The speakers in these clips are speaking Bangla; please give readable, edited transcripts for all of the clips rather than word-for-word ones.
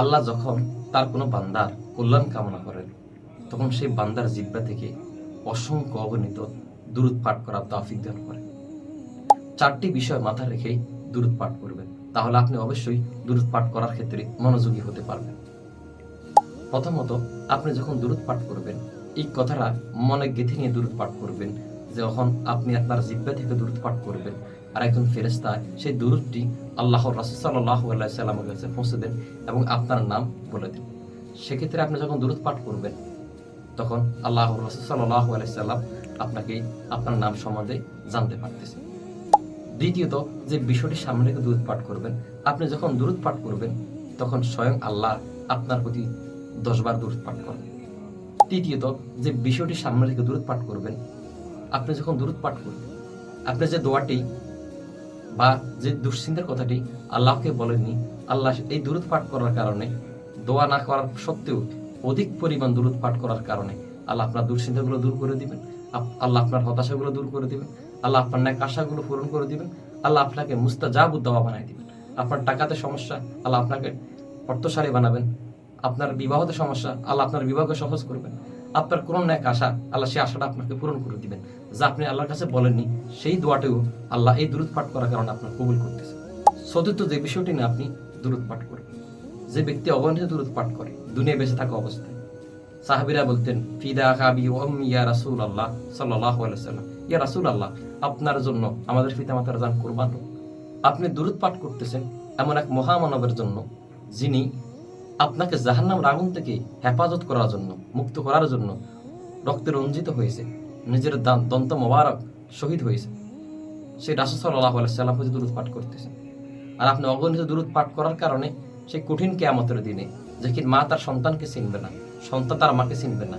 আল্লাহ যখন তার কোনো বান্দার কল্যাণ কামনা করেন তখন সেই বান্দার জিহ্বা থেকে অসংখ্য অগণিত দুরূদ পাঠ করার তৌফিক দান করেন। 4টি বিষয় মাথায় রেখেই দুরূদ পাঠ করবেন, তাহলে আপনি অবশ্যই দুরূদ পাঠ করার ক্ষেত্রে মনোযোগী হতে পারবেন। প্রথমত, আপনি যখন দুরূদ পাঠ করবেন এই কথাটা মনে গেঁথে নিয়ে দুরূদ পাঠ করবেন, যখন আপনি আপনার জিহ্বা থেকে দুরূদ পাঠ করবেন আর একজন ফেরেশতা সেই দুরূদটি আল্লাহর রাসূল সাল্লাল্লাহু আলাইহি সাল্লামের কাছে পৌঁছে দেন এবং আপনার নাম বলে দেন। সেক্ষেত্রে আপনি যখন দুরূদ পাঠ করবেন তখন আল্লাহর রাসূল সাল্লাল্লাহু আলাইহি সাল্লাম আপনাকে আপনার নাম সম্বন্ধে জানতে পারতেছেন। দ্বিতীয়ত, যে বিষয়টি সামনে রেখে দুরূদ পাঠ করবেন, আপনি যখন দুরূদ পাঠ করবেন তখন স্বয়ং আল্লাহ আপনার প্রতি 10 বার দুরূদ পাঠ করেন। তৃতীয়ত, যে বিষয়টি সামনে রেখে দুরূদ পাঠ করবেন, আপনি যখন দুরূদ পাঠ করবেন আপনি যে দোয়াটি বা যে দুশ্চিন্তার কথাটি আল্লাহকে বলেননি, আল্লাহ এই দুরূদ পাঠ করার কারণে, দোয়া না করার সত্ত্বেও অধিক পরিমাণ দুরূদ পাঠ করার কারণে আল্লাহ আপনার দুশ্চিন্তাগুলো দূর করে দিবেন, আল্লাহ আপনার হতাশাগুলো দূর করে দিবেন, আল্লাহ আপনার ন্যাক আশাগুলো পূরণ করে দিবেন, আল্লাহ আপনাকে মুস্তাজাবুদ দাওয়া বানায় দিবেন। আপনার টাকাতে সমস্যা, আল্লাহ আপনাকে অর্থশালী বানাবেন। আপনার বিবাহতে সমস্যা, আল্লাহ আপনার বিবাহকে সহজ করবেন। আপনার কোন ন্যাক আশা, আল্লাহ সেই আশাটা আপনাকে পূরণ করে দিবেন। যা আপনি আল্লাহর কাছে বলেননি সেই দোয়াটিও আল্লাহ এই দুরূদ পাঠ করার কারণে আপনার কবুল করতেছে। চতুর্থ, যে বিষয়টি নিয়ে আপনি দুরূদ পাঠ করবেন, যে ব্যক্তি অগণিত দুরূদ পাঠ করে দুনিয়া বেঁচে থাকা অবস্থায়, সাহাবীরা বলতেন ফিদা কাবি ওয়া উম্মি ইয়া রাসূলুল্লাহ সাল্লাল্লাহু আলাইহি ওয়াসাল্লাম, ইয়া রাসূলুল্লাহ আপনার জন্য আমাদের পিতামাতার জান কুরবান হোক। আপনি দুরূদ পাঠ করতেছেন এমন এক মহামানবের জন্য যিনি আপনাকে জাহান্নামের আগুন থেকে হেফাজত করার জন্য, মুক্ত করার জন্য রক্তে রঞ্জিত হয়েছে, নিজের দন্ত মোবারক শহীদ হয়েছে, সেই রাসূল সাল্লাল্লাহু আলাইহি ওয়াসাল্লাম প্রতি দুরূদ পাঠ করতেছেন। আর আপনি অগণিত দুরূদ পাঠ করার কারণে সেই কঠিন কিয়ামতের দিনে যে কি মা তার সন্তানকে চিনবে না, সন্তান তার মাকে চিনবে না,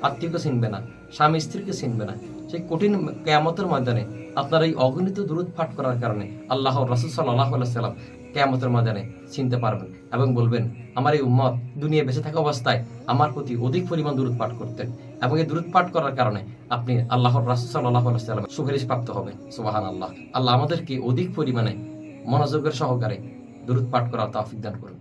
আত্মীয়কে চিনবে না, স্বামী স্ত্রীকে চিনবে না, সেই কঠিন কিয়ামতের ময়দানে আপনার এই অগণিত দুরূদ পাঠ করার কারণে আল্লাহর রাসূল সাল্লাল্লাহু আলাইহি ওয়াসাল্লাম কিয়ামতের ময়দানে চিনতে পারবেন এবং বলবেন আমার এই উম্মত দুনিয়া বেঁচে থাকা অবস্থায় আমার প্রতি অধিক পরিমাণ দুরূদ পাঠ করতেন, এবং এই দুরূদ পাঠ করার কারণে আপনি আল্লাহর রাসূল সাল্লাল্লাহু আলাইহি ওয়াসাল্লাম সুপারিশ প্রাপ্ত হবেন। সুবহানাল্লাহ। আল্লাহ আমাদেরকে অধিক পরিমাণে মনোযোগের সহকারে দুরূদ পাঠ করার তৌফিক দান করুন।